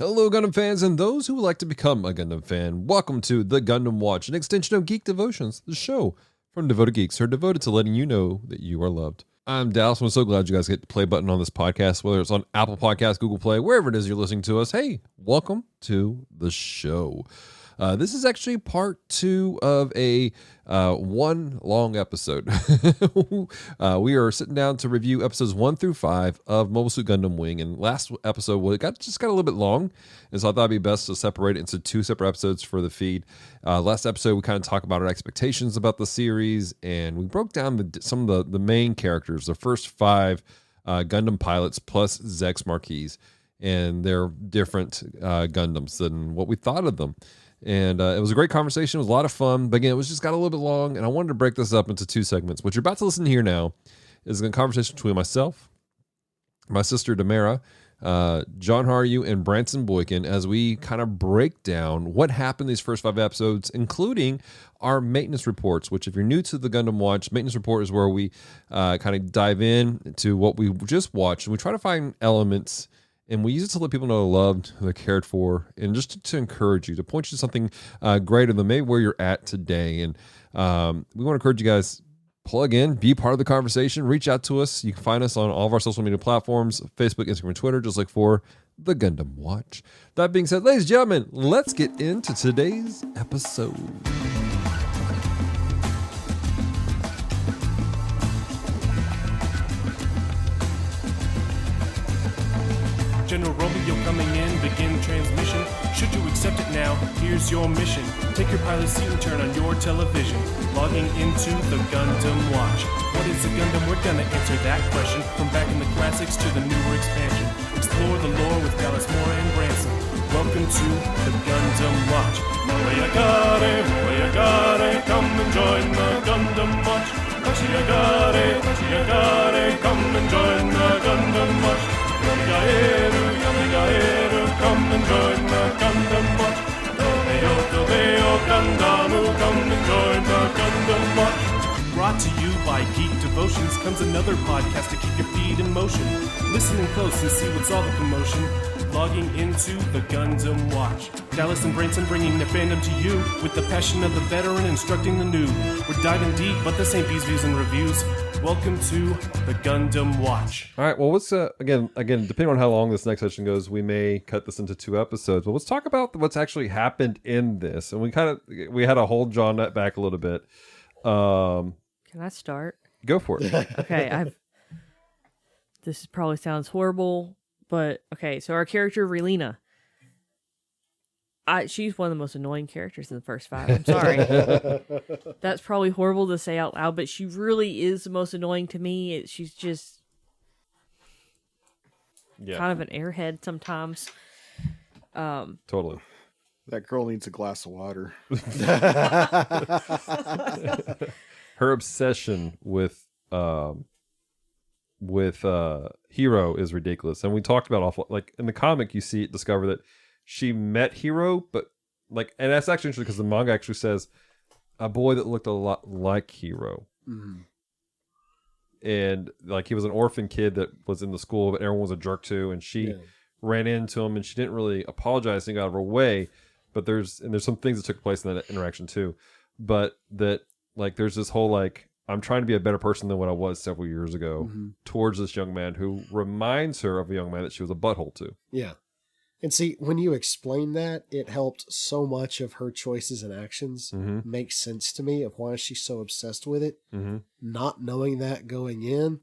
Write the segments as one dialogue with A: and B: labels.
A: Hello, Gundam fans, and those who would like to become a Gundam fan. Welcome to the Gundam Watch, an extension of Geek Devotions, the show from devoted geeks who are devoted to letting you know that you are loved. I'm Dallas, and I'm so glad you guys get the play button on this podcast, whether it's on Apple Podcasts, Google Play, wherever it is you're listening to us. Hey, welcome to the show. This is actually part 2 of a one long episode. We are sitting down to review episodes 1 through 5 of Mobile Suit Gundam Wing. And last episode, well, it got a little bit long. And so I thought it'd be best to separate it into 2 separate episodes for the feed. Last episode, we kind of talked about our expectations about the series. And we broke down some of the main characters, the first 5 Gundam pilots plus Zex Marquis. And their different Gundams and what we thought of them. And it was a great conversation. It was a lot of fun. But again, it was just got a little bit long. And I wanted to break this up into 2 segments. What you're about to listen to here now is a conversation between myself, my sister Damara, John Haryu, and Branson Boykin as we kind of break down what happened these first 5 episodes, including our maintenance reports, which if you're new to the Gundam Watch, maintenance report is where we kind of dive in to what we just watched. And we try to find elements. And we use it to let people know they're loved, they're cared for, and just to encourage you, to point you to something greater than maybe where you're at today. And we want to encourage you guys, plug in, be part of the conversation, reach out to us. You can find us on all of our social media platforms, Facebook, Instagram, and Twitter, just look for the Gundam Watch. That being said, ladies and gentlemen, let's get into today's episode.
B: General Romeo coming in, begin transmission. Should you accept it now, here's your mission. Take your pilot seat and turn on your television. Logging into the Gundam Watch. What is a Gundam? We're gonna answer that question. From back in the classics to the newer expansion. Explore the lore with Dallas Moore and Branson. Welcome to the Gundam Watch. Moyagare, come and join the Gundam Watch. Tachiagare, come and join the Gundam Watch. Yamigaeru, come and join the Gundam Watch. Tobeo, Gandamu, come and join the Gundam Watch. Brought to you by Geek Devotions comes another podcast to keep your feet in motion. Listening close and see what's all the commotion. Logging into the Gundam Watch. Dallas and Branson bringing their fandom to you with the passion of the veteran instructing the new. We're diving deep, but this ain't Bees, Views, and Reviews. Welcome to the Gundam Watch.
A: All right, well, let's again, depending on how long this next session goes, we may cut this into 2 episodes. But let's talk about what's actually happened in this. And we had to hold John back a little bit.
C: Can I start?
A: Go for it.
C: Okay, this probably sounds horrible, but okay. So our character Relina, she's one of the most annoying characters in the first 5. I'm sorry. That's probably horrible to say out loud, but she really is the most annoying to me. She's just kind of an airhead sometimes.
A: Totally.
D: That girl needs a glass of water.
A: Her obsession with Hero is ridiculous. And we talked about like in the comic, you discover that she met Hero, but and that's actually interesting because the manga actually says a boy that looked a lot like Hero. Mm-hmm. And he was an orphan kid that was in the school, but everyone was a jerk to, and she ran into him, and she didn't really apologize and got out of her way. But there's some things that took place in that interaction too. But that there's this whole I'm trying to be a better person than what I was several years ago towards this young man who reminds her of a young man that she was a butthole to.
E: Yeah. And see, when you explain that, it helped so much of her choices and actions make sense to me of why she's so obsessed with it. Mm-hmm. Not knowing that going in,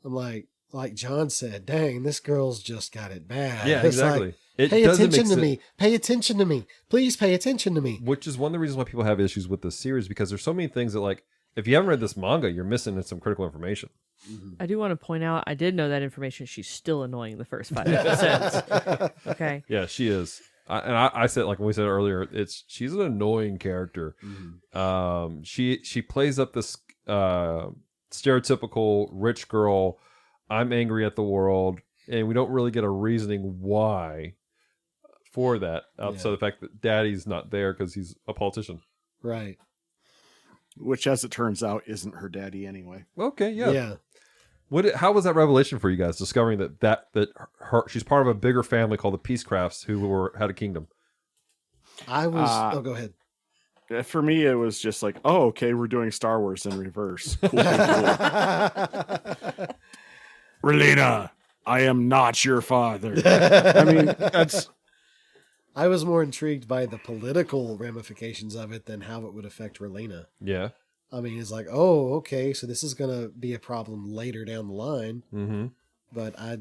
E: I'm like John said, dang, this girl's just got it bad.
A: Yeah, exactly.
E: Pay attention to me. Pay attention to me. Please pay attention to me.
A: Which is one of the reasons why people have issues with this series, because there's so many things that if you haven't read this manga, you're missing some critical information.
C: Mm-hmm. I do want to point out, I did know that information. She's still annoying in the first 5 episodes. Okay.
A: Yeah, she is. I said, when we said earlier, she's an annoying character. Mm-hmm. She plays up this stereotypical rich girl. I'm angry at the world, and we don't really get a reasoning why for that, outside the fact that Daddy's not there because he's a politician.
E: Right.
D: Which, as it turns out, isn't her daddy anyway.
A: Okay, yeah. How was that revelation for you guys? Discovering that she's part of a bigger family called the Peacecrafts, who had a kingdom.
E: I was. Go ahead.
D: For me, it was just like, oh, okay, we're doing Star Wars in reverse. Cool. Relena, I am not your father. I mean, that's.
E: I was more intrigued by the political ramifications of it than how it would affect Relena.
A: Yeah.
E: I mean, it's like, oh, okay, so this is going to be a problem later down the line.
A: Mm-hmm.
E: But I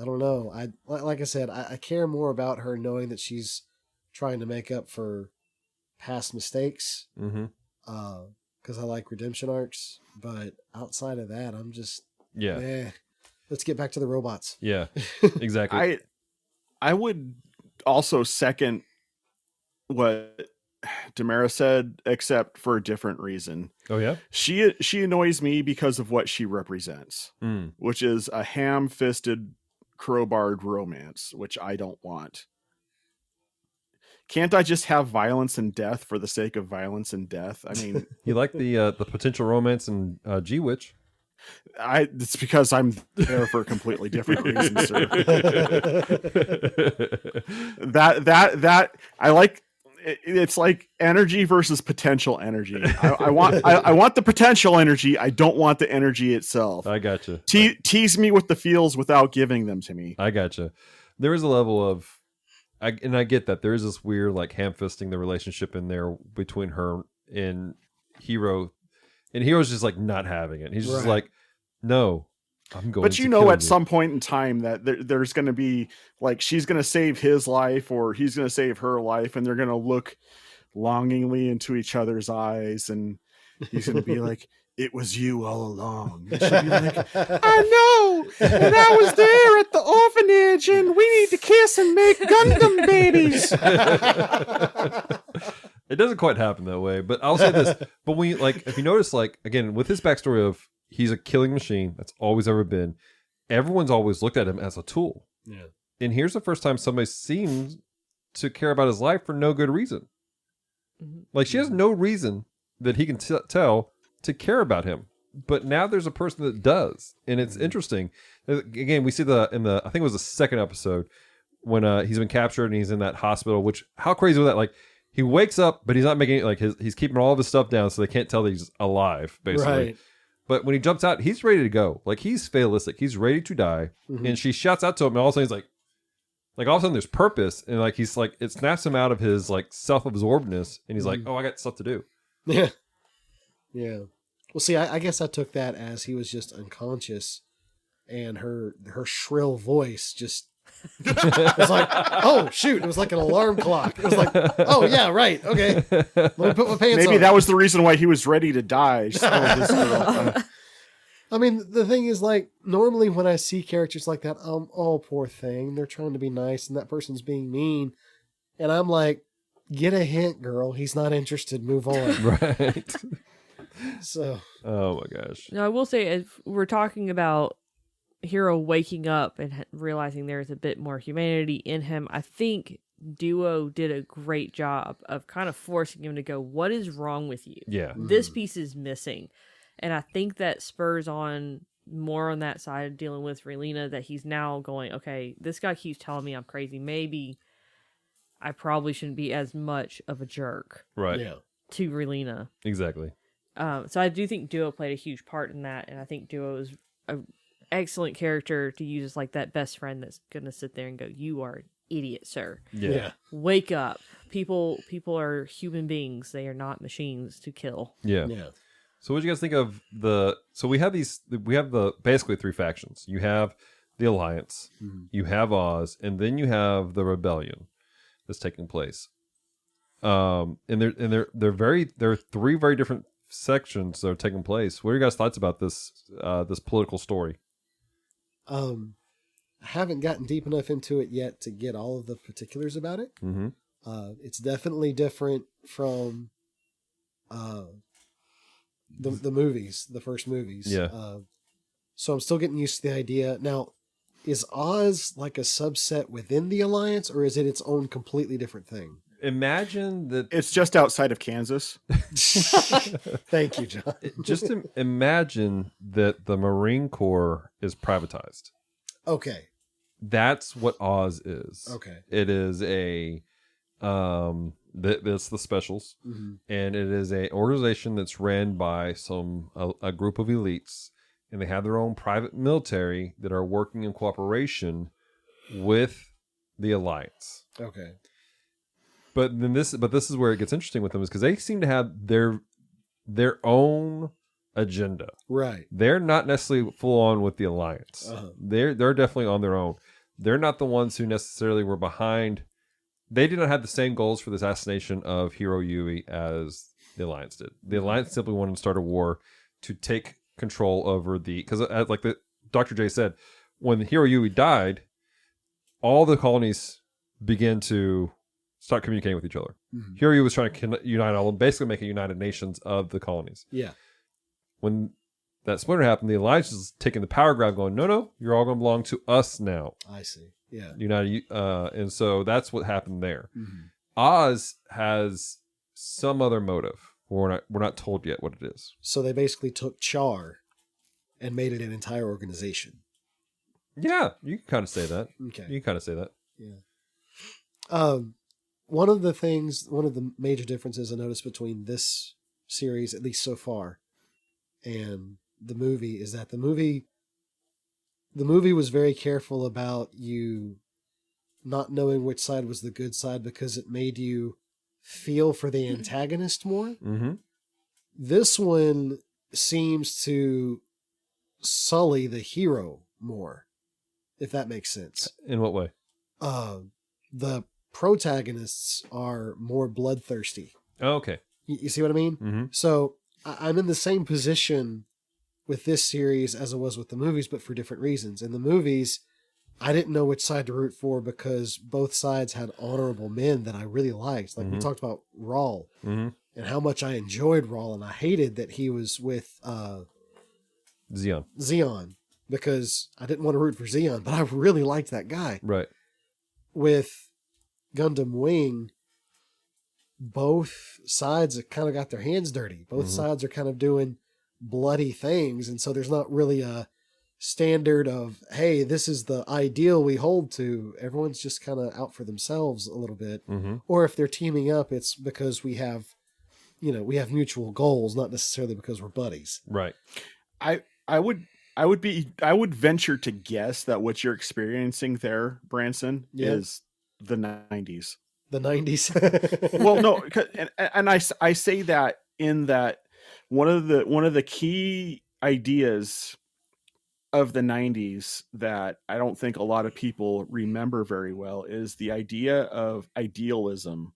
E: don't know. Like I said, I care more about her knowing that she's trying to make up for past mistakes.
A: Mm-hmm.
E: Because I like redemption arcs. But outside of that, I'm just,
A: yeah.
E: Let's get back to the robots.
A: Yeah, exactly.
D: I would also second what Tamara said, except for a different reason.
A: Oh yeah,
D: she annoys me because of what she represents, which is a ham-fisted, crowbarred romance, which I don't want. Can't I just have violence and death for the sake of violence and death? I mean,
A: you like the potential romance in G-Witch.
D: It's because I'm there for a completely different reason, sir. that I like. It's like energy versus potential energy. I want the potential energy. I don't want the energy itself.
A: I gotcha.
D: Tease me with the feels without giving them to me.
A: I gotcha. There is a level of, I get that there is this weird like ham-fisting the relationship in there between her and Hero. And Hero's just like not having it. He's just like, no, I'm going.
D: But you know, at some point in time that there's going to be like, she's going to save his life or he's going to save her life, and they're going to look longingly into each other's eyes, and he's going to be like, "It was you all along." And she'll be like, "I know, and I was there at the orphanage, and we need to kiss and make Gundam babies."
A: It doesn't quite happen that way, but I'll say this. But when you, like, if you notice, like, again, with his backstory of he's a killing machine, that's always ever been, everyone's always looked at him as a tool.
E: Yeah.
A: And here's the first time somebody seems to care about his life for no good reason. Like, she has no reason that he can tell to care about him. But now there's a person that does. And it's interesting. Again, we see I think it was the second episode when he's been captured and he's in that hospital, which, how crazy was that? Like, he wakes up, but he's not making it, like, he's keeping all of his stuff down so they can't tell that he's alive, basically. Right. But when he jumps out, he's ready to go. Like, he's fatalistic. He's ready to die. Mm-hmm. And she shouts out to him, and all of a sudden he's like all of a sudden there's purpose, and like he's like, it snaps him out of his like self-absorbedness, and he's like, oh, I got stuff to do.
E: Yeah. Yeah. Well, see, I guess I took that as he was just unconscious, and her shrill voice just it was like, oh shoot, it was like an alarm clock. It was like, oh yeah, right, okay, let me put my pants on.
D: Maybe that was the reason why he was ready to die. Just, this girl.
E: I mean, the thing is, like, normally when I see characters like that, oh, poor thing, they're trying to be nice and that person's being mean, and I'm like, get a hint, girl, he's not interested, move on.
A: Right.
E: So,
A: oh my gosh.
C: Now, I will say, if we're talking about Hero waking up and realizing there's a bit more humanity in him, I think Duo did a great job of kind of forcing him to go, what is wrong with you?
A: Yeah.
C: This piece is missing. And I think that spurs on more on that side of dealing with Relena, that he's now going, okay, this guy keeps telling me I'm crazy. Maybe I probably shouldn't be as much of a jerk.
A: Right.
E: yeah.
C: To Relena.
A: Exactly.
C: So I do think Duo played a huge part in that. And I think Duo is an excellent character to use as like that best friend that's going to sit there and go, you are an idiot, sir.
A: Yeah.
C: Wake up. People are human beings. They are not machines to kill.
A: Yeah.
E: Yeah.
A: So what do you guys think of so we have the basically three factions. You have the Alliance, you have Oz, and then you have the Rebellion that's taking place. And there are three very different sections that are taking place. What are your guys' thoughts about this political story?
E: I haven't gotten deep enough into it yet to get all of the particulars about it.
A: Mm-hmm.
E: It's definitely different from the movies, the first movies.
A: Yeah.
E: So I'm still getting used to the idea. Now, is Oz like a subset within the Alliance, or is it its own completely different thing?
A: imagine that.
D: It's just outside of Kansas.
E: Thank you, John.
A: Just imagine that the Marine Corps is privatized.
E: Okay.
A: That's what Oz is.
E: Okay.
A: It is a that's the specials, and it is a organization that's ran by a group of elites, and they have their own private military that are working in cooperation with the Alliance.
E: Okay.
A: But this is where it gets interesting with them, is because they seem to have their own agenda.
E: Right.
A: They're not necessarily full on with the Alliance. They're definitely on their own. They're not the ones who necessarily were behind. They did not have the same goals for the assassination of Hiro Yui as the Alliance did. The Alliance simply wanted to start a war to take control over because like Dr. J said, when Hiro Yui died, all the colonies began to start communicating with each other. Hiro Yui was trying to unite all of them, basically make a United Nations of the colonies.
E: Yeah.
A: When that splinter happened, the Alliance is taking the power grab, going, no, you're all going to belong to us now.
E: I see. Yeah.
A: United, and so that's what happened there. Oz has some other motive. We're not told yet what it is.
E: So they basically took Char and made it an entire organization.
A: Yeah, you can kind of say that.
E: Okay.
A: You can kind of say that.
E: Yeah. One of the major differences I noticed between this series, at least so far, and the movie, is that the movie was very careful about you not knowing which side was the good side because it made you feel for the antagonist more. This one seems to sully the hero more, if that makes sense.
A: In what way?
E: The protagonists are more bloodthirsty.
A: Oh, okay.
E: You see what I mean? So I'm in the same position with this series as I was with the movies, but for different reasons. In the movies, I didn't know which side to root for because both sides had honorable men that I really liked. Like we talked about Raul and how much I enjoyed Raul, and I hated that he was with Zeon because I didn't want to root for Zeon, but I really liked that guy.
A: Right.
E: With Gundam Wing, both sides have kind of got their hands dirty. Both sides are kind of doing bloody things, and so there's not really a standard of, hey, this is the ideal we hold to. Everyone's just kind of out for themselves a little bit. Or if they're teaming up, it's because we have mutual goals, not necessarily because we're buddies.
A: Right.
D: I would venture to guess that what you're experiencing there, Branson, is the 90s.
E: The 90s.
D: Well, no, and I say that in that one of the key ideas of the 90s that I don't think a lot of people remember very well is the idea of idealism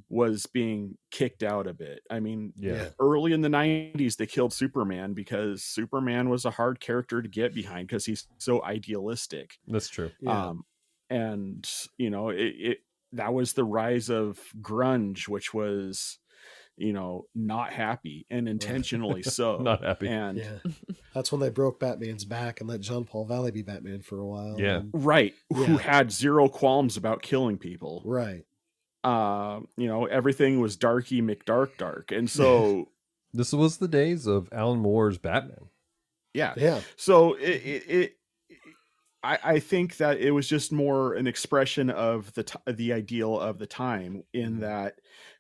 D: was being kicked out a bit. I mean, early in the 90s, they killed Superman because Superman was a hard character to get behind because he's so idealistic.
A: That's true.
E: Yeah.
D: And that was the rise of grunge, which was, not happy and intentionally so.
A: Not happy.
D: And
E: that's when they broke Batman's back and let John Paul Valley be Batman for a while.
A: Yeah.
D: Right. Who had zero qualms about killing people.
E: Right.
D: Everything was darky McDark. And so
A: this was the days of Alan Moore's Batman.
E: Yeah.
D: So I think that it was just more an expression of the ideal of the time, in that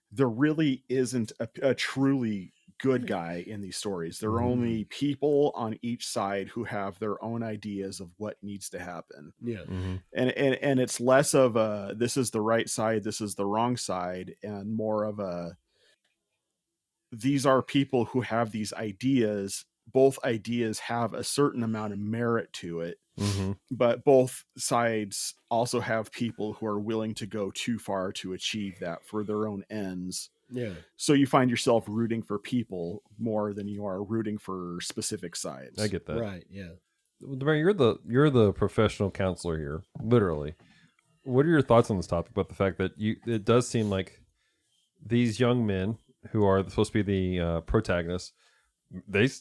D: there really isn't a truly good guy in these stories. There are only people on each side who have their own ideas of what needs to happen.
E: Yeah.
D: And it's less of a, this is the right side, this is the wrong side, and more of a, these are people who have these ideas. Both ideas have a certain amount of merit to it, but both sides also have people who are willing to go too far to achieve that for their own ends.
E: Yeah.
D: So you find yourself rooting for people more than you are rooting for specific sides.
A: I get that.
E: Right. Yeah.
A: You're the professional counselor here, literally. What are your thoughts on this topic about the fact that it does seem like these young men who are supposed to be the protagonists,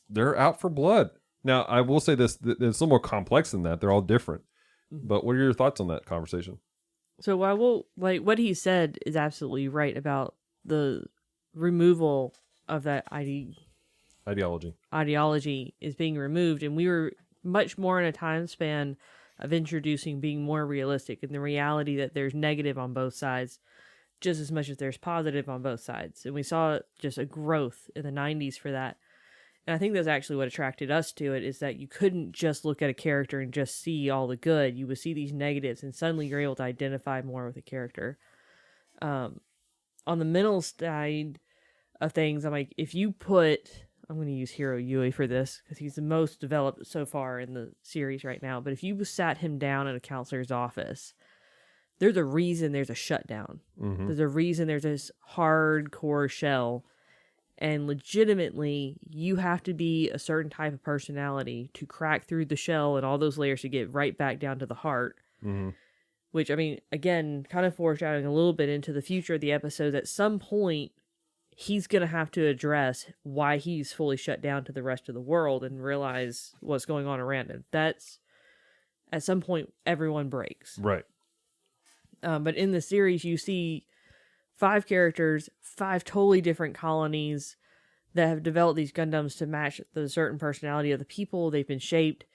A: they're out for blood. Now, I will say this, it's a little more complex than that. They're all different. But what are your thoughts on that conversation?
C: So I will like what he said is absolutely right about the removal of that ideology is being removed, and we were much more in a time span of introducing being more realistic and the reality that there's negative on both sides just as much as there's positive on both sides. And we saw just a growth in the 90s for that. And I think that's actually what attracted us to it, is that you couldn't just look at a character and just see all the good. You would see these negatives, and suddenly you're able to identify more with a character. On the mental side of things, I'm like, if you put... I'm going to use Hiro Yui for this, because he's the most developed so far in the series right now. But if you sat him down in a counselor's office, there's a reason there's a shutdown.
A: Mm-hmm.
C: There's a reason there's this hardcore shell. And legitimately, you have to be a certain type of personality to crack through the shell and all those layers to get right back down to the heart.
A: Mm-hmm.
C: Which, I mean, again, kind of foreshadowing a little bit into the future of the episodes. At some point, he's going to have to address why he's fully shut down to the rest of the world and realize what's going on around him. That's, at some point, everyone breaks.
A: Right.
C: But in the series, you see 5 characters, 5 totally different colonies that have developed these Gundams to match the certain personality of the people. They've been shaped.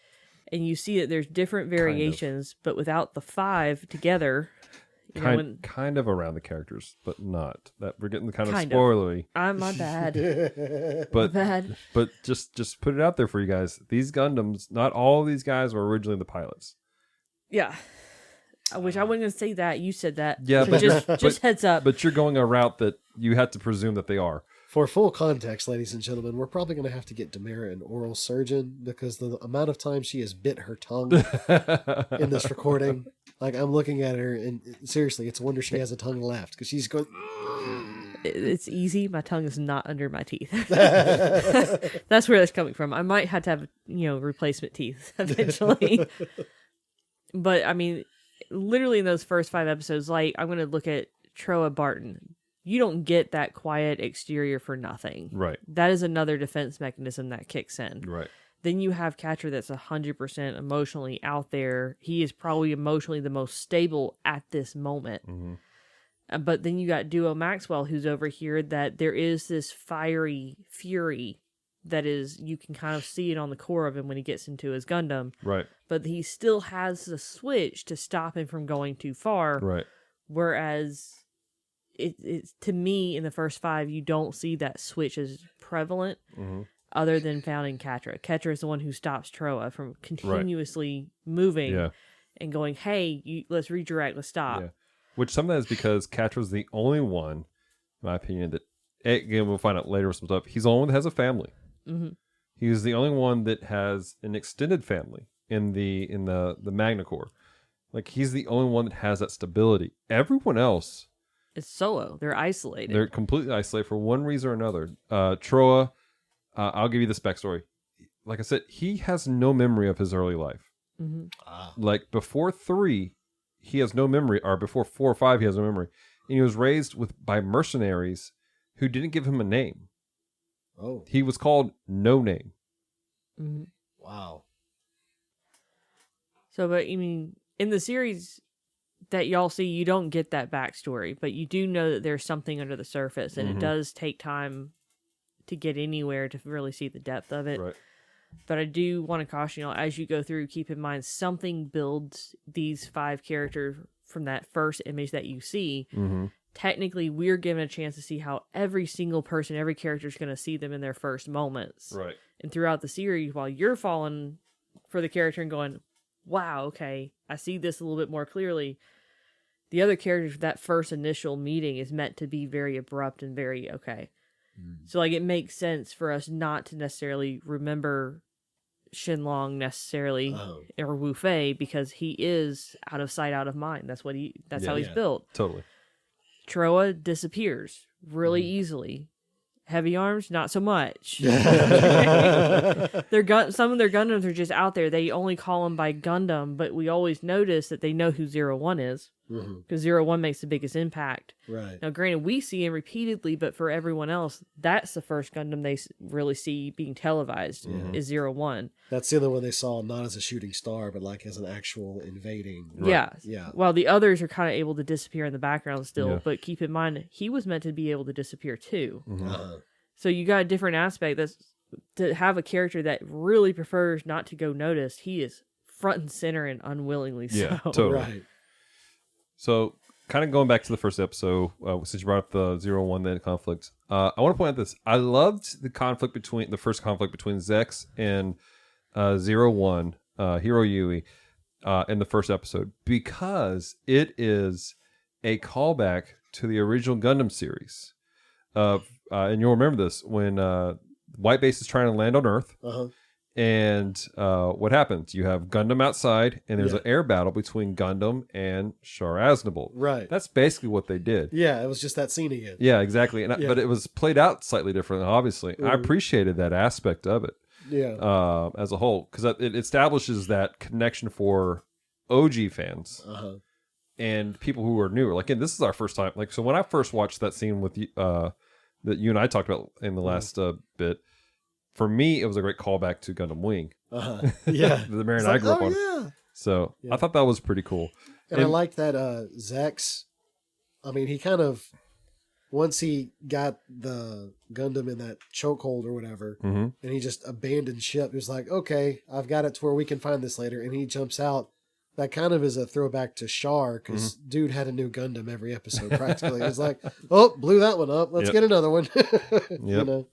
C: And you see that there's different variations, but without the 5 together...
A: Kind of around the characters, but not. That we're getting kind of
C: Kind
A: spoilery.
C: My bad.
A: But
C: bad.
A: but just put it out there for you guys. These Gundams, not all of these guys were originally the pilots.
C: Yeah. I wish I wasn't going to say that. You said that.
A: Yeah, but
C: just heads up.
A: But you're going a route that you have to presume that they are.
E: For full context, ladies and gentlemen, we're probably going to have to get Demira an oral surgeon, because the amount of time she has bit her tongue in this recording, like, I'm looking at her, and seriously, it's a wonder she has a tongue left, because she's going...
C: It's easy. My tongue is not under my teeth. That's where that's coming from. I might have to have, replacement teeth eventually. But, I mean, literally in those first 5 episodes, like, I'm going to look at Troa Barton. You don't get that quiet exterior for nothing.
A: Right.
C: That is another defense mechanism that kicks in.
A: Right.
C: Then you have Catra that's 100% emotionally out there. He is probably emotionally the most stable at this moment.
A: Mm-hmm.
C: But then you got Duo Maxwell, who's over here, that there is this fiery fury that is, you can kind of see it on the core of him when he gets into his Gundam.
A: Right.
C: But he still has the switch to stop him from going too far.
A: Right.
C: Whereas... It's to me, in the first 5, you don't see that switch as prevalent, other than found in Catra. Catra is the one who stops Troa from continuously moving and going, hey, let's redirect, let's stop.
A: Yeah. Which some of that is because Catra's the only one, in my opinion, that, again, we'll find out later with some stuff, he's the only one that has a family.
C: Mm-hmm.
A: He's the only one that has an extended family in the Magna Corps. Like, he's the only one that has that stability. Everyone else...
C: It's solo. They're isolated.
A: They're completely isolated for one reason or another. Troa, I'll give you this backstory. Like I said, he has no memory of his early life.
C: Mm-hmm.
A: Like, before 3, he has no memory, or before 4 or 5, he has no memory. And he was raised by mercenaries who didn't give him a name.
E: Oh.
A: He was called No Name.
C: Mm-hmm.
E: Wow.
C: So, but, I mean, in the series... that y'all see, you don't get that backstory, but you do know that there's something under the surface, and it does take time to get anywhere to really see the depth of it.
A: Right.
C: But I do want to caution y'all, as you go through, keep in mind something builds these 5 characters from that first image that you see.
A: Mm-hmm.
C: Technically, we're given a chance to see how every single person, every character is going to see them in their first moments.
A: Right.
C: And throughout the series, while you're falling for the character and going, wow, okay, I see this a little bit more clearly, the other characters, that first initial meeting is meant to be very abrupt and very okay. So, like, it makes sense for us not to necessarily remember Shenlong necessarily or Wu Fei, because he is out of sight, out of mind. That's how he's built.
A: Totally.
C: Troa disappears really easily. Heavy arms, not so much. Some of their Gundams are just out there. They only call them by Gundam, but we always notice that they know who 01 is. because 01 makes the biggest impact.
E: Right.
C: Now, granted, we see him repeatedly, but for everyone else, that's the first Gundam they really see being televised is 01.
E: That's the other one they saw not as a shooting star, but like as an actual invading.
C: Yeah.
E: Yeah.
C: While the others are kind of able to disappear in the background still,
A: Yeah.
C: but keep in mind, he was meant to be able to disappear too.
E: Uh-huh.
C: So you got a different aspect. That's to have a character that really prefers not to go noticed. He is front and center and unwillingly
A: Yeah,
C: so.
A: totally.
E: Right.
A: So, kind of going back to the first episode, since you brought up the 01 then conflict, I want to point out this. I loved the first conflict between Zex and 01, Hiro Yui, in the first episode, because it is a callback to the original Gundam series. And you'll remember this when White Base is trying to land on Earth.
E: Uh-huh.
A: And what happens? You have Gundam outside, and there's
E: Yeah.
A: an air battle between Gundam and Char Aznavour.
E: Right.
A: That's basically what they did.
E: Yeah, it was just that scene again.
A: Yeah, exactly. And
E: Yeah.
A: but it was played out slightly different, obviously. I appreciated that aspect of it
E: Yeah.
A: as a whole, because it establishes that connection for OG fans
E: Uh-huh.
A: and people who are newer. Like, and this is our first time. Like, so when I first watched that scene with you, that you and I talked about in the last bit. For me, it was a great callback to Gundam Wing.
E: Uh-huh. Yeah.
A: The Mary
E: It's
A: and I
E: like,
A: grew up
E: oh,
A: on.
E: yeah.
A: So
E: Yeah.
A: I thought that was pretty cool.
E: And I like that Zex, I mean, he kind of, once he got the Gundam in that chokehold or whatever,
A: Mhm.
E: and he just abandoned ship, he was like, okay, I've got it to where we can find this later. And he jumps out. That kind of is a throwback to Char, because dude had a new Gundam every episode practically. It's like, oh, blew that one up. Let's
A: Yep.
E: get another one. You
A: Yep.
E: know?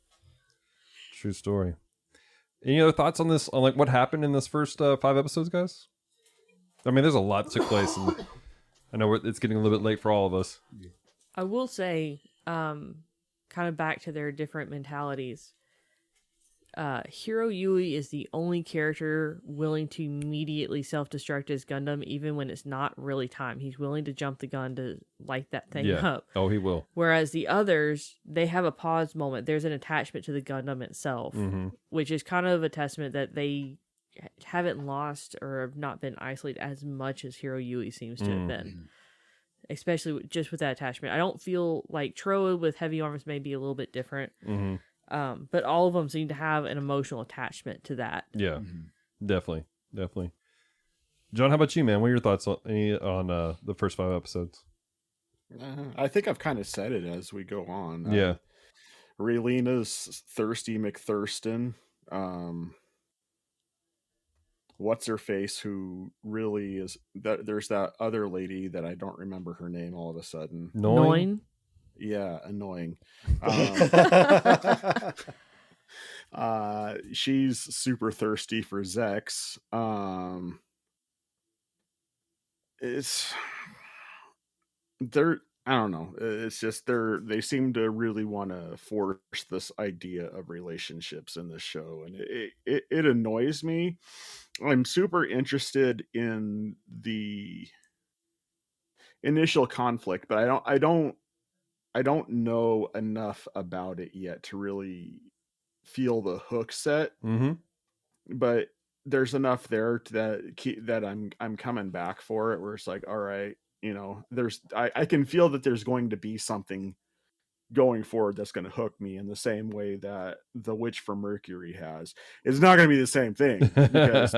A: True story. Any other thoughts on this? On like what happened in this first 5 episodes, guys? I mean, there's a lot that took place, and I know it's getting a little bit late for all of us.
C: I will say, kind of back to their different mentalities. Hiro Yui is the only character willing to immediately self-destruct his Gundam, even when it's not really time. He's willing to jump the gun to light that thing
A: Yeah.
C: up.
A: Oh, he will.
C: Whereas the others, they have a pause moment. There's an attachment to the Gundam itself, which is kind of a testament that they haven't lost or have not been isolated as much as Hiro Yui seems to have been. Especially just with that attachment. I don't feel like Troa with heavy arms may be a little bit different. But all of them seem to have an emotional attachment to that.
A: Yeah, definitely. John, how about you, man? What are your thoughts on the first 5 episodes?
D: I think I've kind of said it as we go on.
A: Yeah.
D: Relina's thirsty McThurston. What's her face? Who really is that? There's that other lady that I don't remember her name. All of a sudden,
C: Annoying.
D: yeah, annoying. She's super thirsty for Zex. It's they're I don't know. It's just they seem to really want to force this idea of relationships in this show, and it annoys me. I'm super interested in the initial conflict, but I don't know enough about it yet to really feel the hook set. But there's enough there that I'm coming back for it, where it's like, all right, you know, I can feel that there's going to be something going forward that's going to hook me in the same way that the Witch from Mercury has. It's not going to be the same thing, because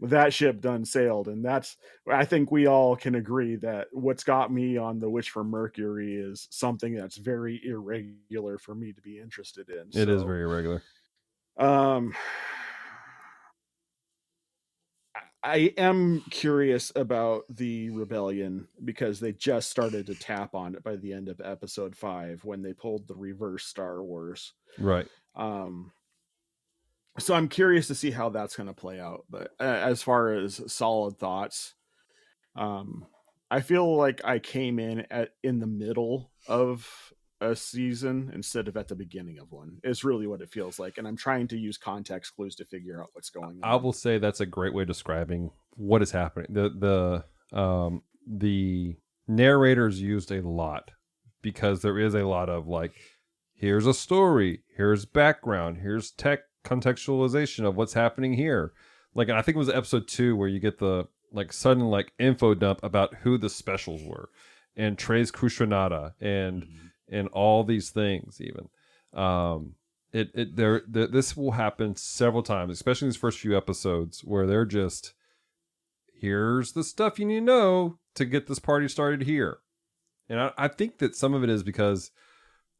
D: that ship done sailed, and I think we all can agree that what's got me on the Witch from Mercury is something that's very irregular for me to be interested in.
A: It is very irregular.
D: I am curious about the rebellion, because they just started to tap on it by the end of episode 5 when they pulled the reverse Star Wars.
A: Right.
D: So I'm curious to see how that's going to play out. But as far as solid thoughts, I feel like I came in in the middle of a season instead of at the beginning of one. It's really what it feels like, and I'm trying to use context clues to figure out what's going on.
A: I will say that's a great way of describing what is happening. The narrators used a lot, because there is a lot of like, here's a story, here's background, here's tech contextualization of what's happening here. Like, I think it was episode 2 where you get like sudden like info dump about who the specials were, and Trey's Kushranada and all these things even. This will happen several times, especially in these first few episodes, where they're just, here's the stuff you need to know to get this party started here. And I think that some of it is because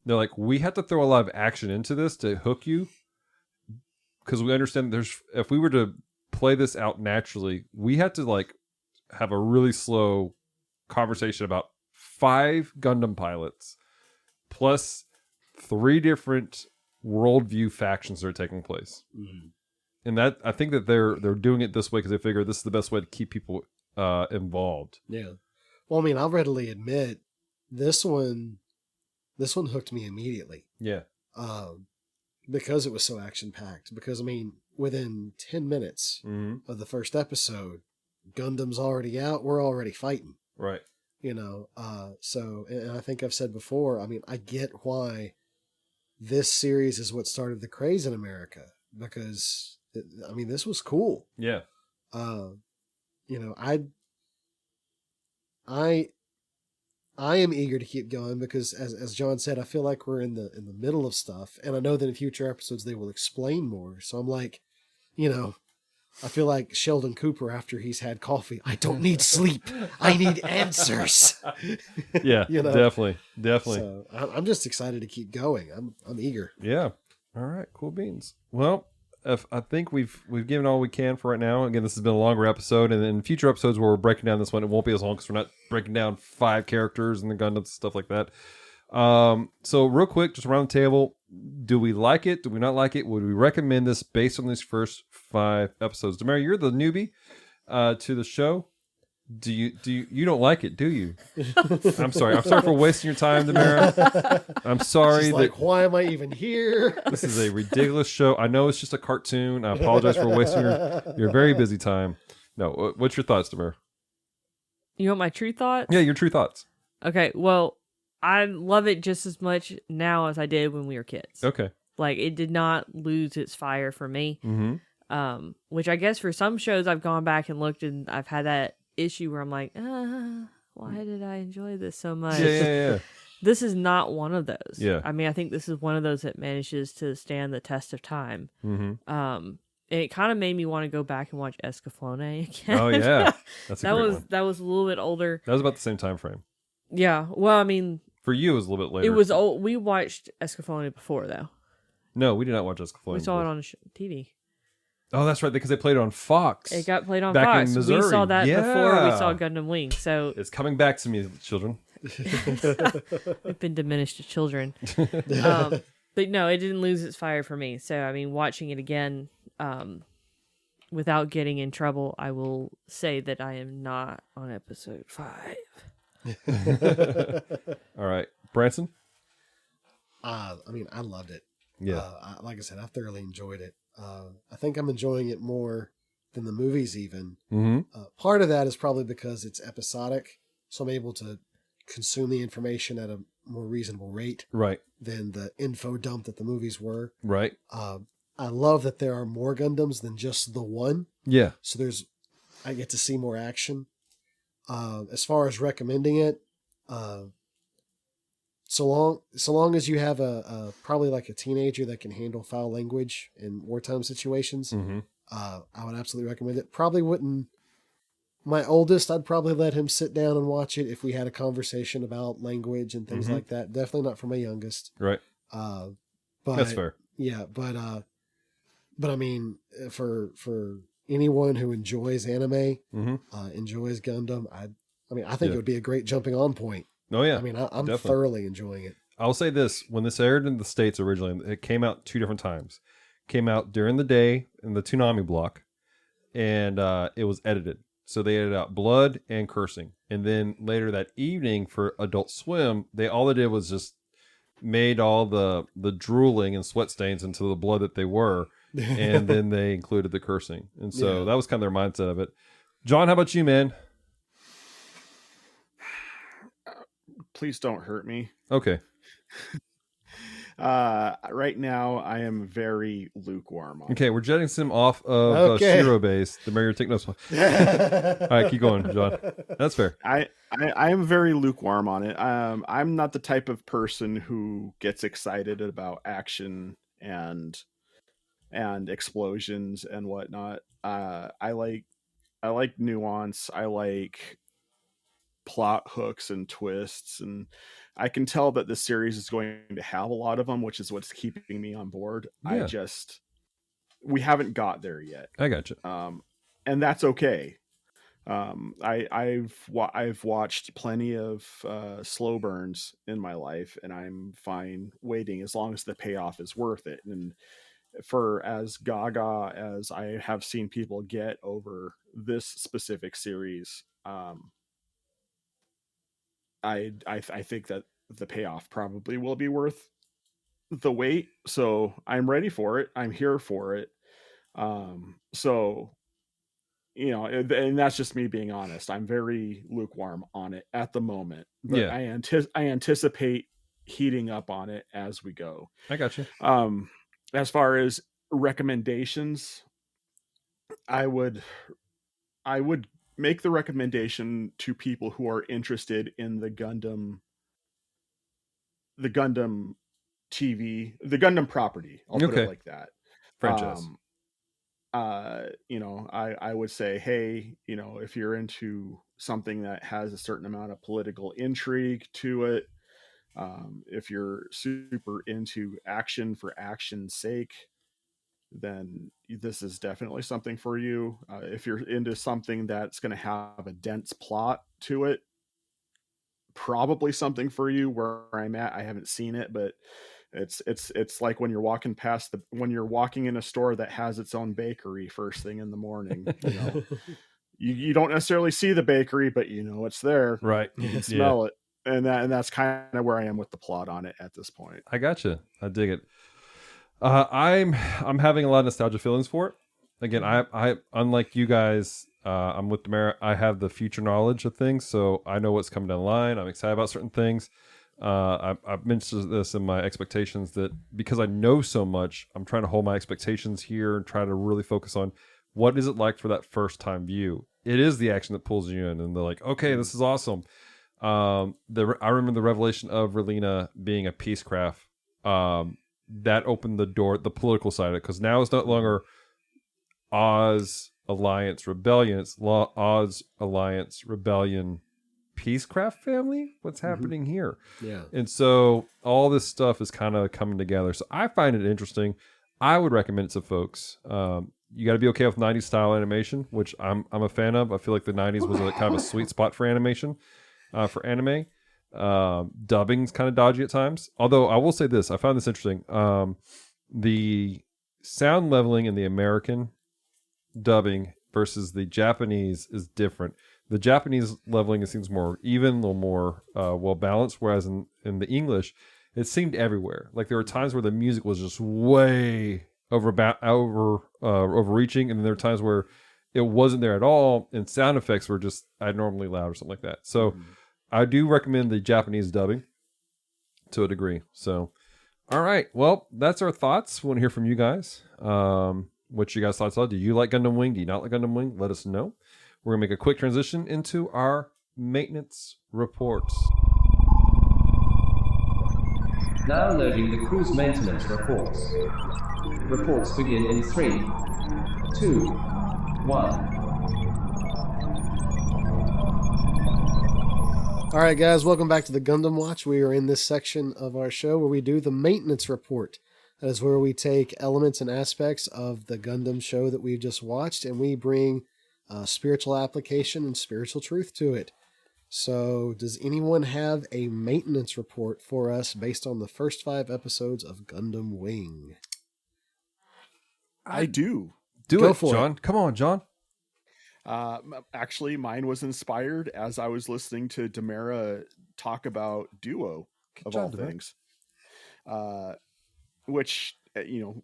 A: they're like, we have to throw a lot of action into this to hook you, because we understand if we were to play this out naturally, we had to like have a really slow conversation about 5 Gundam pilots plus 3 different worldview factions that are taking place. And that, I think that they're doing it this way because they figure this is the best way to keep people involved.
E: Yeah. Well, I mean, I'll readily admit this one hooked me immediately.
A: Yeah.
E: Because it was so action packed. Because I mean, within 10 minutes of the first episode, Gundam's already out. We're already fighting.
A: Right.
E: You know, so, and I think I've said before, I mean, I get why this series is what started the craze in America, because, I mean, this was cool.
A: Yeah.
E: You know, I am eager to keep going because, as John said, I feel like we're in the middle of stuff, and I know that in future episodes they will explain more. So I'm like, you know, I feel like Sheldon Cooper after he's had coffee. I don't need sleep. I need answers.
A: Yeah,
E: you know?
A: definitely.
E: So I'm just excited to keep going. I'm eager.
A: Yeah. All right. Cool beans. Well, I think we've given all we can for right now. Again, this has been a longer episode, and in future episodes where we're breaking down this one, it won't be as long because we're not breaking down 5 characters and the Gundam stuff like that. So real quick, just around the table, do we like it? Do we not like it? Would we recommend this based on these first 5 episodes? Demara, you're the newbie to the show. Do you don't like it, do you? I'm sorry for wasting your time, Demara. I'm sorry.
E: She's like, why am I even here?
A: This is a ridiculous show. I know it's just a cartoon. I apologize for wasting your very busy time. No, what's your thoughts, Demara?
C: You want my true thoughts?
A: Yeah, your true thoughts.
C: Okay, well, I love it just as much now as I did when we were kids.
A: Okay.
C: Like, it did not lose its fire for me.
A: Mm-hmm.
C: Which I guess for some shows I've gone back and looked and I've had that issue where I'm like, why did I enjoy this so much?
A: Yeah.
C: This is not one of those.
A: Yeah.
C: I mean, I think this is one of those that manages to stand the test of time.
A: Mm-hmm.
C: And it kind of made me want to go back and watch Escaflowne again.
A: Oh yeah, that's a great one.
C: That was a little bit older.
A: That was about the same time frame.
C: Yeah. Well, I mean,
A: for you, it was a little bit later.
C: it was old. We watched Escaflowne before, though.
A: No, we did not watch Escaflowne.
C: We saw it on TV.
A: Oh, that's right, because they played it on Fox.
C: It got played on
A: back
C: Fox.
A: in Missouri.
C: We saw that
A: Yeah.
C: before we saw Gundam Wing. So
A: It's coming back to me, children.
C: we've been diminished to children. But no, it didn't lose its fire for me. So, I mean, watching it again, without getting in trouble, I will say that I am not on episode 5.
A: All right, Branson?
E: I mean, I loved it.
A: Yeah.
E: Like I said, I thoroughly enjoyed it. I think I'm enjoying it more than the movies even.
A: Mm-hmm.
E: Part of that is probably because it's episodic, so I'm able to consume the information at a more reasonable rate
A: Right.
E: than the info dump that the movies were.
A: Right.
E: I love that there are more Gundams than just the one.
A: Yeah.
E: So I get to see more action. As far as recommending it, so long as you have a probably like a teenager that can handle foul language in wartime situations,
A: Mm-hmm.
E: I would absolutely recommend it. Probably wouldn't. My oldest, I'd probably let him sit down and watch it if we had a conversation about language and things like that. Definitely not for my youngest.
A: Right.
E: But
A: That's fair.
E: Yeah, but I mean, for anyone who enjoys anime, enjoys Gundam, I think it would be a great jumping on point.
A: Oh yeah.
E: I mean, I'm
A: definitely.
E: thoroughly enjoying it.
A: I'll say this: when this aired in the States originally, it came out 2 different times. Came out during the day in the Toonami block, and it was edited. So they edited out blood and cursing, and then later that evening for Adult Swim, all they did was just made all the drooling and sweat stains into the blood that they were, and then they included the cursing, and so that was kind of their mindset of it. John, how about you, man?
D: Please don't hurt me.
A: Okay.
D: Right now, I am very lukewarm on
A: Okay,
D: it.
A: we're jetting him off of
E: Okay.
A: Shiro base. The Mayor take notes. All right, keep going, John. That's fair.
D: I am very lukewarm on it. I'm not the type of person who gets excited about action and explosions and whatnot. I like nuance. I like plot hooks and twists, and I can tell that the series is going to have a lot of them, which is what's keeping me on board.
A: Yeah.
D: We haven't got there yet,
A: I got you.
D: and that's okay. I've watched plenty of slow burns in my life, and I'm fine waiting as long as the payoff is worth it. And for as gaga as I have seen people get over this specific series, I think that the payoff probably will be worth the wait. So I'm ready for it. I'm here for it. So and that's just me being honest. I'm very lukewarm on it at the moment, but
A: Yeah.
D: I anticipate heating up on it as we go.
A: I got you.
D: As far as recommendations, I would make the recommendation to people who are interested in the Gundam TV, the Gundam property. I'll put
A: Okay.
D: it like that.
A: Franchise.
D: I would say, hey, if you're into something that has a certain amount of political intrigue to it, if you're super into action for action's sake, then this is definitely something for you. If you're into something that's going to have a dense plot to it, probably something for you. Where I'm at, I haven't seen it, but it's like when you're walking in a store that has its own bakery first thing in the morning. You don't necessarily see the bakery, but it's there.
A: Right.
D: You can smell it, and that's kind of where I am with the plot on it at this point.
A: I gotcha. I dig it. I'm having a lot of nostalgia feelings for it. Again, I unlike you guys, I'm with Demara. I have the future knowledge of things, so I know what's coming down the line. I'm excited about certain things. I've mentioned this in my expectations that because I know so much, I'm trying to hold my expectations here and try to really focus on what is it like for that first time view. It is the action that pulls you in, and they're like, okay, this is awesome. I remember the revelation of Relina being a peacecraft. That opened the door, the political side of it, because now it's no longer Oz Alliance Rebellion. It's Oz Alliance Rebellion Peacecraft family. What's happening here?
E: Yeah.
A: And so all this stuff is kind of coming together. So I find it interesting. I would recommend it to folks. You got to be okay with 90s style animation, which I'm a fan of. I feel like the 90s was a kind of a sweet spot for animation, for anime. Dubbing's kind of dodgy at times. Although I will say this, I found this interesting. The sound leveling in the American dubbing versus the Japanese is different. The Japanese leveling, it seems more even, a little more well balanced, whereas in the English, it seemed everywhere. Like there were times where the music was just way overreaching, and then there were times where it wasn't there at all, and sound effects were just abnormally loud or something like that. So I do recommend the Japanese dubbing to a degree. So, all right, well, that's our thoughts. We want to hear from you guys. What you guys' thoughts are? Do you like Gundam Wing? Do you not like Gundam Wing? Let us know. We're going to make a quick transition into our maintenance reports.
F: Now loading the cruise maintenance reports. Reports begin in 3, 2, 1.
E: All right, guys, welcome back to the Gundam Watch. We are in this section of our show where we do the maintenance report. That is where we take elements and aspects of the Gundam show that we've just watched and we bring spiritual application and spiritual truth to it. So does anyone have a maintenance report for us based on the first 5 episodes of Gundam Wing?
D: I do.
E: Go
A: it,
E: for
A: John.
E: it.
A: Come on, John.
D: Actually, mine was inspired as I was listening to Demara talk about Duo,
A: Good
D: of
A: job,
D: all
A: Demara.
D: things. Which,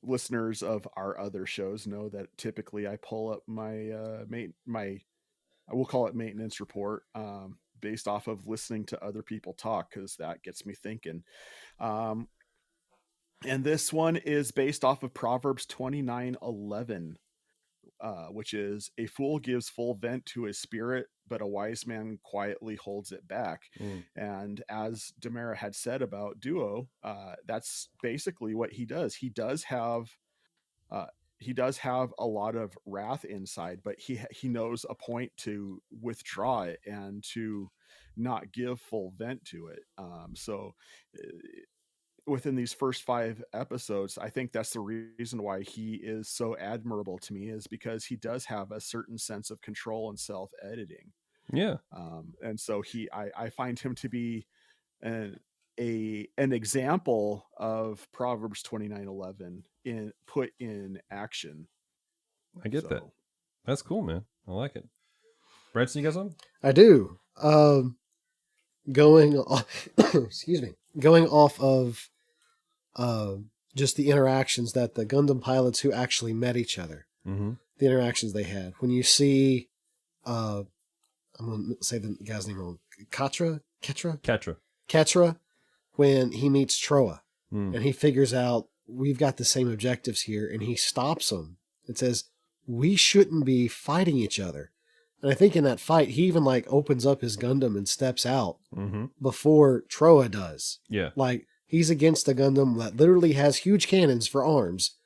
D: listeners of our other shows know that typically I pull up my I will call it maintenance report, based off of listening to other people talk, because that gets me thinking. And this one is based off of Proverbs 29:11, which is, a fool gives full vent to his spirit, but a wise man quietly holds it back. And as Demara had said about Duo, that's basically what he does. He does have a lot of wrath inside, but he knows a point to withdraw it and to not give full vent to it. So within these first 5 episodes, I think that's the reason why he is so admirable to me, is because he does have a certain sense of control and self-editing.
A: Yeah.
D: And so I find him to be an example of Proverbs 29:11 put in action.
A: I get that. That's cool, man. I like it. Branson, you got something?
E: I do. Going off, excuse me, going off of just the interactions that the Gundam pilots who actually met each other, the interactions they had. When you see, I'm going to say the guy's name wrong, Ketra, when he meets Troa, and he figures out we've got the same objectives here, and he stops him and says, we shouldn't be fighting each other. And I think in that fight, he even like opens up his Gundam and steps out before Troa does.
A: Yeah.
E: Like, he's against a Gundam that literally has huge cannons for arms.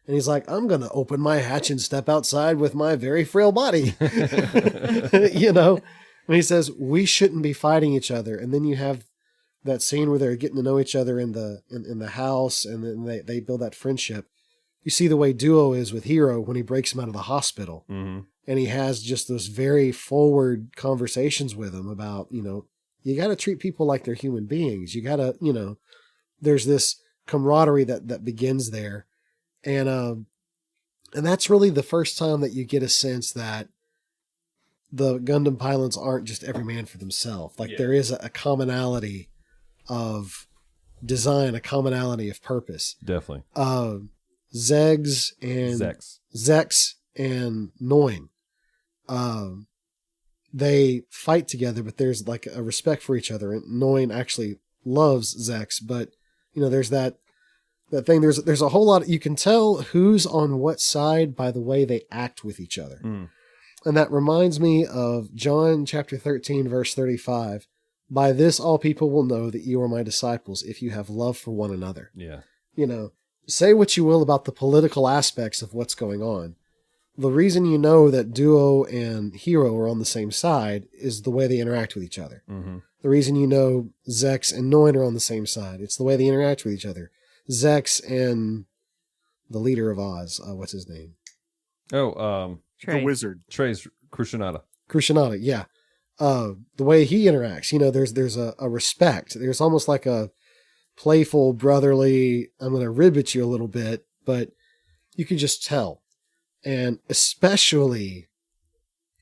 E: And he's like, I'm going to open my hatch and step outside with my very frail body. You know? And he says, we shouldn't be fighting each other. And then you have that scene where they're getting to know each other in the house, and then they build that friendship. You see the way Duo is with Hero when he breaks him out of the hospital. And he has just those very forward conversations with him about, you know, you got to treat people like they're human beings. You got to, you know, there's this camaraderie that begins there. And that's really the first time that you get a sense that the Gundam pilots aren't just every man for themselves. Like, there is a commonality of design, a commonality of purpose.
A: Definitely.
E: Zex and Noin, they fight together, but there's like a respect for each other. And Noin actually loves Zex, but you know, there's that thing. There's a whole lot. You can tell who's on what side by the way they act with each other. And that reminds me of John chapter 13, verse 35. By this, all people will know that you are my disciples, if you have love for one another.
A: Yeah.
E: You know, say what you will about the political aspects of what's going on. The reason you know that Duo and Hero are on the same side is the way they interact with each other. The reason you know Zex and Noin are on the same side, it's the way they interact with each other. Zex and the leader of Oz, what's his name?
A: Oh,
C: Trey.
D: The wizard.
A: Trey's Crucianata,
E: yeah. The way he interacts, you know, there's a respect. There's almost like a playful, brotherly, I'm going to rib at you a little bit, but you can just tell. And especially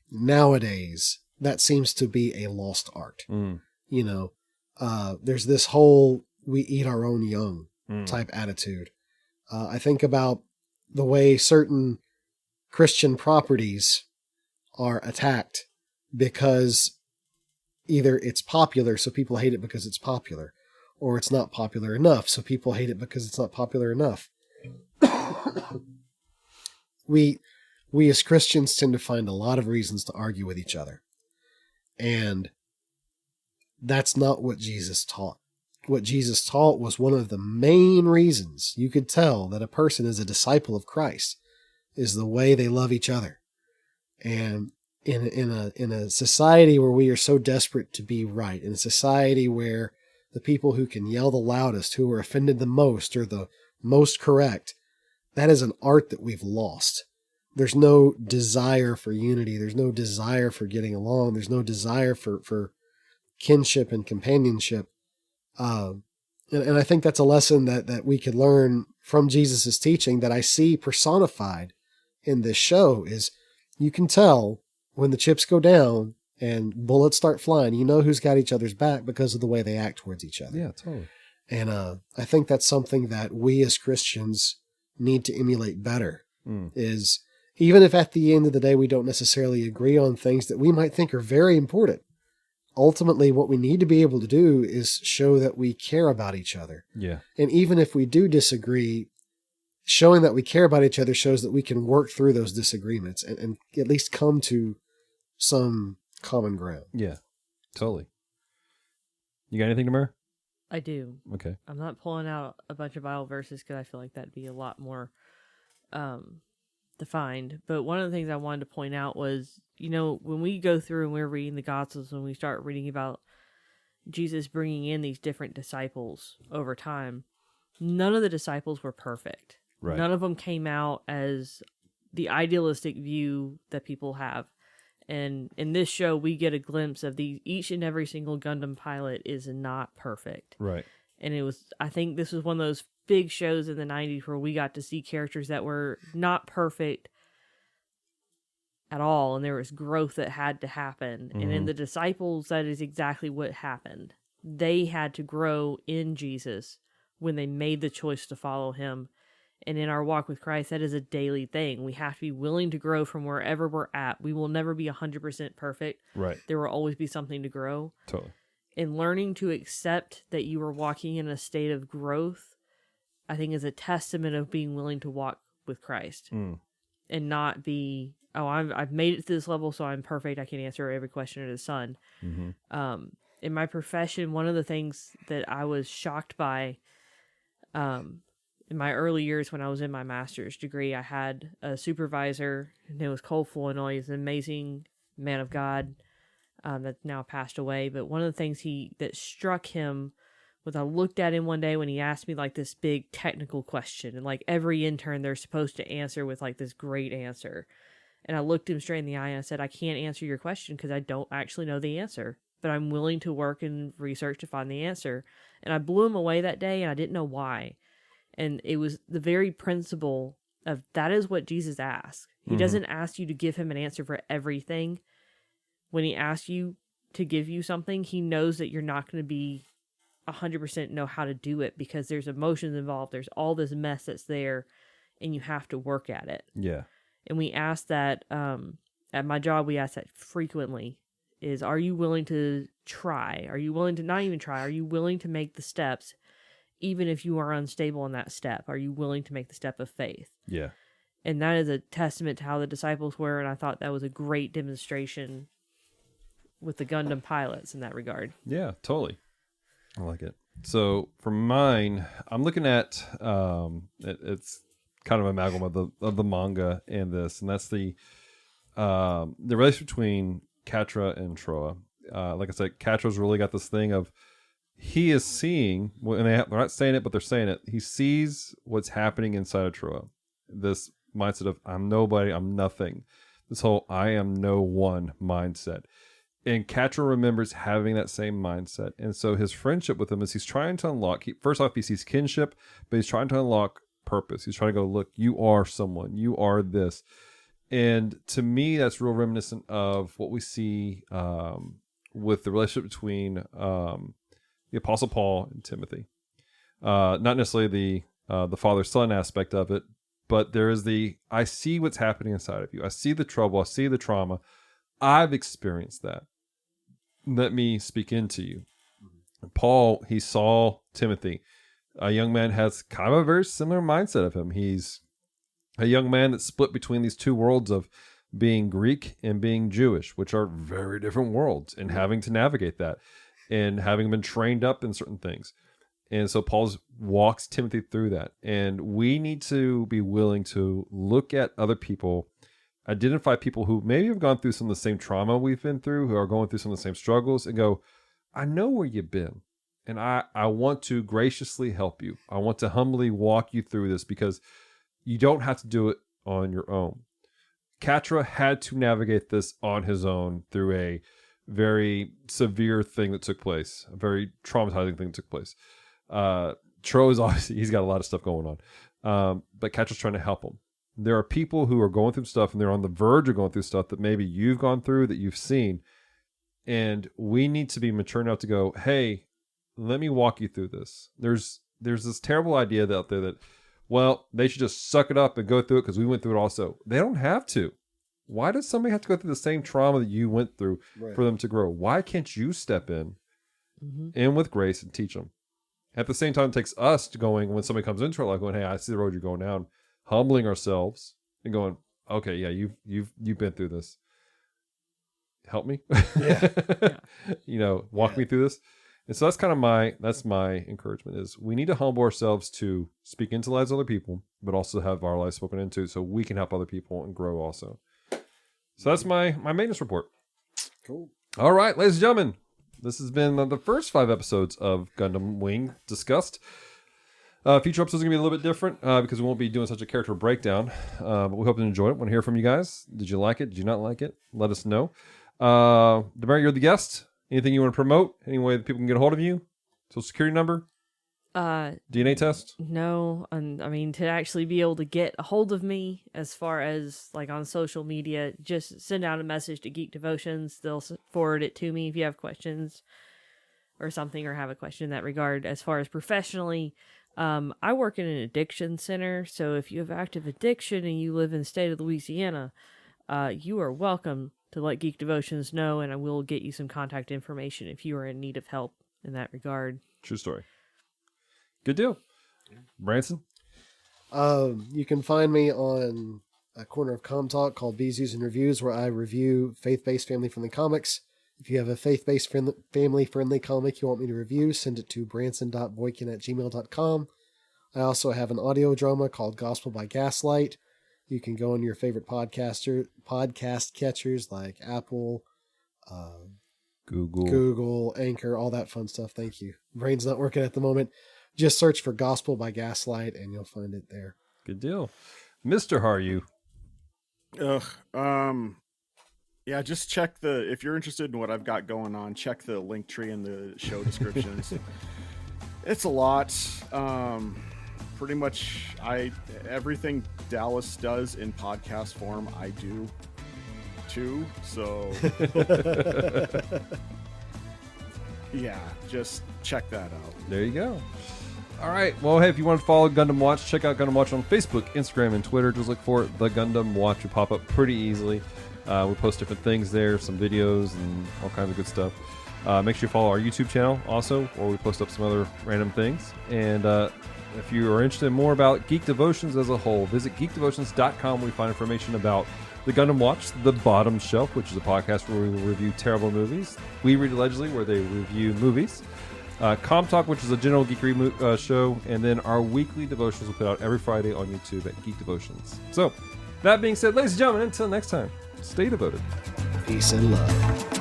E: nowadays, that seems to be a lost art. You know, there's this whole we eat our own young type attitude. I think about the way certain Christian properties are attacked because either it's popular, so people hate it because it's popular, or it's not popular enough, so people hate it because it's not popular enough. We as Christians tend to find a lot of reasons to argue with each other. And that's not what Jesus taught. What Jesus taught was one of the main reasons you could tell that a person is a disciple of Christ is the way they love each other. And in a society where we are so desperate to be right, in a society where the people who can yell the loudest, who are offended the most, are the most correct, that is an art that we've lost. There's no desire for unity. There's no desire for getting along. There's no desire for kinship and companionship. And I think that's a lesson that we could learn from Jesus's teaching that I see personified in this show is you can tell when the chips go down and bullets start flying, you know who's got each other's back because of the way they act towards each other.
A: Yeah, totally.
E: And I think that's something that we as Christians need to emulate better is even if at the end of the day we don't necessarily agree on things that we might think are very important, ultimately what we need to be able to do is show that we care about each other.
A: Yeah.
E: And even if we do disagree, showing that we care about each other shows that we can work through those disagreements and at least come to some common ground.
A: Yeah, totally. You got anything, Tamara?
C: I do.
A: Okay.
C: I'm not pulling out a bunch of Bible verses because I feel like that'd be a lot more defined. But one of the things I wanted to point out was, when we go through and we're reading the Gospels, when we start reading about Jesus bringing in these different disciples over time, none of the disciples were perfect.
A: Right.
C: None of them came out as the idealistic view that people have. And in this show, we get a glimpse of each and every single Gundam pilot is not perfect.
A: Right.
C: And I think this was one of those big shows in the 90s where we got to see characters that were not perfect at all. And there was growth that had to happen. Mm-hmm. And in the disciples, that is exactly what happened. They had to grow in Jesus when they made the choice to follow him. And in our walk with Christ, that is a daily thing. We have to be willing to grow from wherever we're at. We will never be 100% perfect.
A: Right.
C: There will always be something to grow.
A: Totally.
C: And learning to accept that you are walking in a state of growth, I think, is a testament of being willing to walk with Christ. And not be, I've made it to this level, so I'm perfect. I can answer every question under the sun. Mm-hmm. In my profession, one of the things that I was shocked by, in my early years when I was in my master's degree, I had a supervisor. His name was Cole Flournoy. He's an amazing man of God that's now passed away. But one of the things that struck him was I looked at him one day when he asked me like this big technical question. And like every intern, they're supposed to answer with like this great answer. And I looked him straight in the eye and I said, I can't answer your question because I don't actually know the answer. But I'm willing to work and research to find the answer. And I blew him away that day and I didn't know why. And it was the very principle of that is what Jesus asks. He doesn't ask you to give him an answer for everything. When he asks you to give you something, he knows that you're not going to be 100% know how to do it because there's emotions involved. There's all this mess that's there and you have to work at it.
A: Yeah.
C: And we ask that, at my job, we ask that frequently is, are you willing to try? Are you willing to not even try? Are you willing to make the steps? Even if you are unstable in that step, are you willing to make the step of faith?
A: Yeah.
C: And that is a testament to how the disciples were, and I thought that was a great demonstration with the Gundam pilots in that regard.
A: Yeah, totally. I like it. So for mine, I'm looking at it's kind of an amalgam of the manga and this, and that's the relationship between Catra and Troa. Like I said, Catra's really got this thing of he is seeing, and they're not saying it, but they're saying it. He sees what's happening inside of Troa. This mindset of I'm nobody, I'm nothing. This whole I am no one mindset. And Catra remembers having that same mindset. And so his friendship with him is he's trying to unlock, first off, he sees kinship, but he's trying to unlock purpose. He's trying to go, look, you are someone, you are this. And to me, that's real reminiscent of what we see with the relationship between the Apostle Paul and Timothy. Not necessarily the father-son aspect of it, but there is I see what's happening inside of you. I see the trouble. I see the trauma. I've experienced that. Let me speak into you. Paul, he saw Timothy. A young man has kind of a very similar mindset of him. He's a young man that's split between these two worlds of being Greek and being Jewish, which are very different worlds, and having to navigate that and having been trained up in certain things. And so Paul walks Timothy through that. And we need to be willing to look at other people, identify people who maybe have gone through some of the same trauma we've been through, who are going through some of the same struggles, and go, I know where you've been. And I want to graciously help you. I want to humbly walk you through this because you don't have to do it on your own. Catra had to navigate this on his own through a very severe thing that took place, a very traumatizing thing that took place. Tro is obviously, he's got a lot of stuff going on, but Catra's trying to help him. There are people who are going through stuff and they're on the verge of going through stuff that maybe you've gone through, that you've seen, and we need to be mature enough to go, hey, let me walk you through this. There's this terrible idea out there that, well, they should just suck it up and go through it because we went through it also. They don't have to. Why does somebody have to go through the same trauma that you went through for them to grow? Why can't you step in with grace and teach them? At the same time, it takes us to going, when somebody comes into our life going, hey, I see the road you're going down, humbling ourselves and going, okay, yeah, you've been through this. Help me. Walk me through this. And so that's kind of my encouragement is we need to humble ourselves to speak into the lives of other people, but also have our lives spoken into so we can help other people and grow also. So that's my maintenance report.
E: Cool.
A: All right, ladies and gentlemen, this has been the first 5 episodes of Gundam Wing discussed. Future episodes are going to be a little bit different because we won't be doing such a character breakdown. But we hope you enjoyed it. Want to hear from you guys. Did you like it? Did you not like it? Let us know. Demar, you're the guest. Anything you want to promote? Any way that people can get a hold of you? Social security number? DNA test?
C: No. And I mean, to actually be able to get a hold of me as far as like on social media, just send out a message to Geek Devotions. They'll forward it to me if you have questions or something or have a question in that regard. As far as professionally, I work in an addiction center. So if you have active addiction and you live in the state of Louisiana, you are welcome to let Geek Devotions know, and I will get you some contact information if you are in need of help in that regard.
A: True story. Good deal. Branson?
E: You can find me on a corner of ComTalk called Bees and Reviews, where I review faith-based family-friendly comics. If you have a faith-based family-friendly comic you want me to review, send it to branson.boykin@gmail.com. I also have an audio drama called Gospel by Gaslight. You can go on your favorite podcast catchers like Apple, Google, Anchor, all that fun stuff. Thank you. Brain's not working at the moment. Just search for Gospel by Gaslight and you'll find it there.
A: Good deal. Mr. Haru.
D: Yeah, just check if you're interested in what I've got going on, check the link tree in the show descriptions. It's a lot. Pretty much everything Dallas does in podcast form, I do too. So yeah, just check that out.
A: There you go. All right. Well, hey, if you want to follow Gundam Watch, check out Gundam Watch on Facebook, Instagram, and Twitter. Just look for The Gundam Watch. Will pop up pretty easily. We post different things there, some videos and all kinds of good stuff. Make sure you follow our YouTube channel also, where we post up some other random things. And if you are interested in more about Geek Devotions as a whole, visit geekdevotions.com where you find information about the Gundam Watch, The Bottom Shelf, which is a podcast where we will review terrible movies. We Read Allegedly, where they review movies. ComTalk, which is a general geekery show. And then our weekly devotions we put out every Friday on YouTube at Geek Devotions. So, that being said, ladies and gentlemen, until next time, stay devoted.
E: Peace and love.